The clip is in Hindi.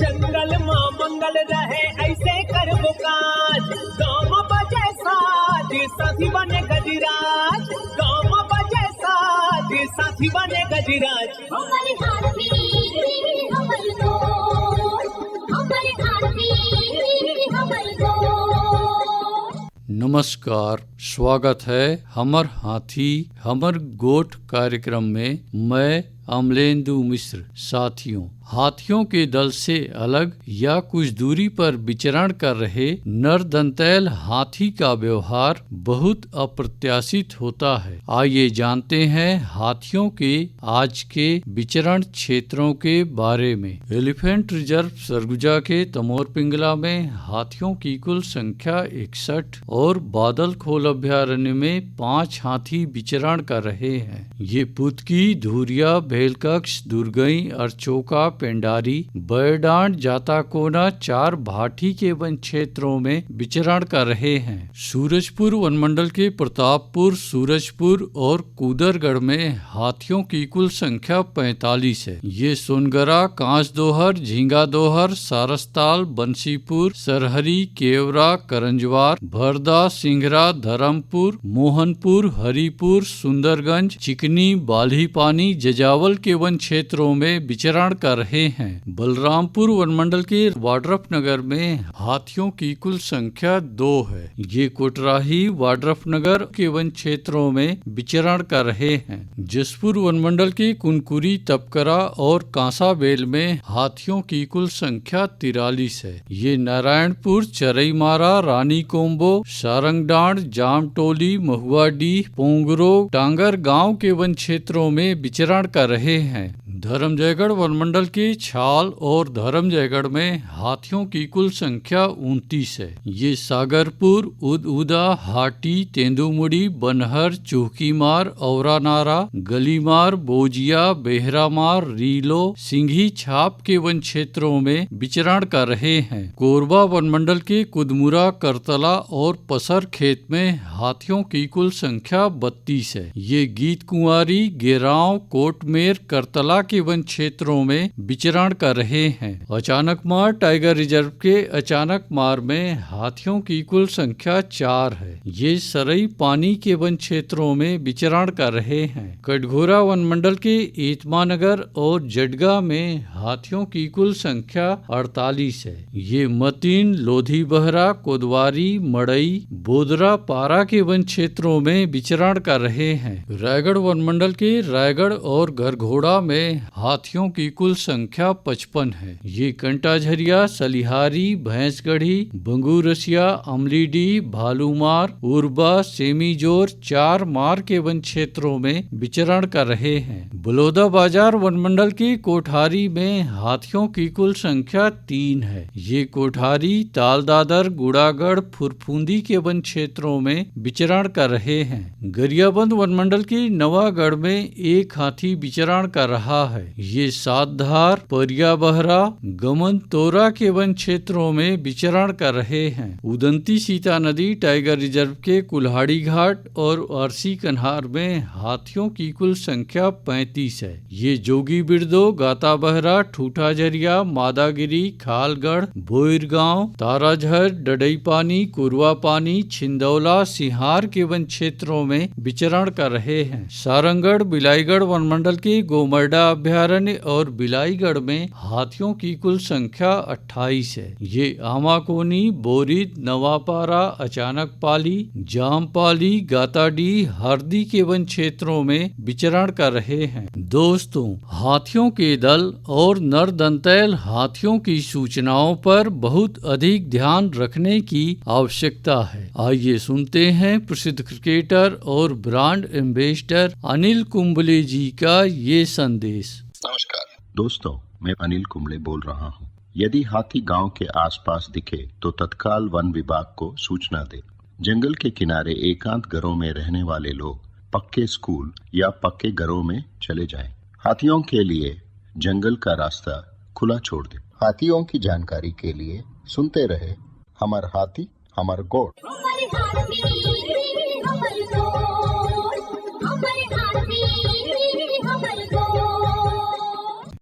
जंगल मां मंगल रहे ऐसे करबो काज, गाँव बजे साज साथी बने गजराज, गाँव बजे साज साथी बने गजराज। हमारे हाथी हमर गोर, हमारे हाथी हमर गोर। नमस्कार, स्वागत है हमर हाथी हमर गोठ कार्यक्रम में। मैं अमलेंदु मिश्र। साथियों, हाथियों के दल से अलग या कुछ दूरी पर विचरण कर रहे नर दंतैल हाथी का व्यवहार बहुत अप्रत्याशित होता है। आइए जानते हैं हाथियों के आज के विचरण क्षेत्रों के बारे में। एलिफेंट रिजर्व सरगुजा के तमोर पिंगला में हाथियों की कुल संख्या 61 और बादल खोल अभ्यारण्य में 5 हाथी विचरण कर रहे हैं। ये पुतकी, धुरिया, भेलकक्ष, दुर्गई, अरचोका, पेंडारी, बैरडांड, जाताकोना 4 भाटी के वन क्षेत्रों में विचरण कर रहे हैं। सूरजपुर वनमंडल के प्रतापपुर, सूरजपुर और कूदरगढ़ में हाथियों की कुल संख्या 45 है। ये सोनगरा, कांच दोहर, झींगा दोहर, सारसताल, बंसीपुर, सरहरी, केवरा, करंजवार, भरदा, सिंघरा, धर्मपुर, मोहनपुर, हरिपुर, सुंदरगंज, चिकनी, बाल्ही पानी, जजावल के वन क्षेत्रों में विचरण कर रहे हैं। बलरामपुर वनमंडल के वाड्रफ नगर में हाथियों की कुल संख्या 2 है। ये कोटराही, वाड्रफ नगर के वन क्षेत्रों में विचरण कर रहे हैं। जसपुर वनमंडल के कुनकुरी, तपकरा और कांसाबेल में हाथियों की कुल संख्या 43 है। ये नारायणपुर, चरईमारा, रानी कोम्बो, सारंगडांड, जामटोली, महुआडीह, पोंगरो, टांगर गांव के वन क्षेत्रों में विचरण कर रहे हैं। धर्मजयगढ़ वनमंडल के छाल और धर्मजयगढ़ में हाथियों की कुल संख्या 29 है। ये सागरपुर, उदउदा, हाटी, तेंदुमुड़ी, बनहर, चौकीमार, औरानारा, गलीमार, बोजिया, बेहरामार, रीलो, सिंघी छाप के वन क्षेत्रों में विचरण कर रहे हैं। कोरबा वनमंडल के कुदमुरा, करतला और पसर खेत में हाथियों की कुल संख्या 32 है। ये गीत कुंवारी, गेराव, कोटमेर, करतला के वन क्षेत्रों में विचरण कर रहे हैं। अचानकमार टाइगर रिजर्व के अचानकमार में हाथियों की कुल संख्या 4 है। ये सरई पानी के वन क्षेत्रों में विचरण कर रहे हैं। कटघोरा वनमंडल के एतमानगर और जडगा में हाथियों की कुल संख्या 48 है। ये मतीन, लोधी बहरा, कोदवारी, मड़ई, बोदरा, पारा के वन क्षेत्रों में विचरण कर रहे हैं। रायगढ़ वनमंडल के रायगढ़ और गरघोड़ा में हाथियों की कुल संख्या 55 है। ये कंटाझरिया, सलिहारी, भैंसगढ़ी, बंगूरसिया, अमलीडी, भालूमार, उर्बा, सेमीजोर 4 मार के वन क्षेत्रों में विचरण कर रहे हैं। बलौदा बाजार वनमंडल के कोठारी में हाथियों की कुल संख्या 3 है। ये कोठारी, तालदादर, गुड़ागढ़, फुरफुंदी के वन क्षेत्रों में विचरण कर रहे हैं। गरियाबंद वनमंडल के नवागढ़ में एक हाथी विचरण कर रहा है। ये सातधार, परिया बहरा, गमन तोरा के वन क्षेत्रों में विचरण कर रहे हैं। उदंती सीता नदी टाइगर रिजर्व के कुल्हाड़ी घाट और आरसी कन्हार में हाथियों की कुल संख्या 35 है। ये जोगी बिरदो, गाता बहरा, ठूठाझरिया, मादागिरी, खालगढ़, भोईरगांव, ताराझर, डडई पानी, कुरवा पानी, छिंदौला, सिहार के वन क्षेत्रों में विचरण कर रहे हैं। सारंगढ़, बिलाईगढ़ वनमंडल के गोमरडा अभ्यारण्य और बिलाईगढ़ में हाथियों की कुल संख्या 28 है। ये आमाकोनी, बोरिद, नवापारा, अचानकपाली, जामपाली, गाताडी, हरदी के वन क्षेत्रों में विचरण कर रहे हैं। दोस्तों, हाथियों के दल और नर दंतैल हाथियों की सूचनाओं पर बहुत अधिक ध्यान रखने की आवश्यकता है। आइए सुनते हैं प्रसिद्ध क्रिकेटर और ब्रांड एम्बेसडर अनिल कुंबले जी का ये संदेश। नमस्कार दोस्तों, मैं अनिल कुंबले बोल रहा हूँ। यदि हाथी गांव के आसपास दिखे तो तत्काल वन विभाग को सूचना दे। जंगल के किनारे एकांत घरों में रहने वाले लोग पक्के स्कूल या पक्के घरों में चले जाएं। हाथियों के लिए जंगल का रास्ता खुला छोड़ दे। हाथियों की जानकारी के लिए सुनते रहे हमार हाथी हमार गोठ।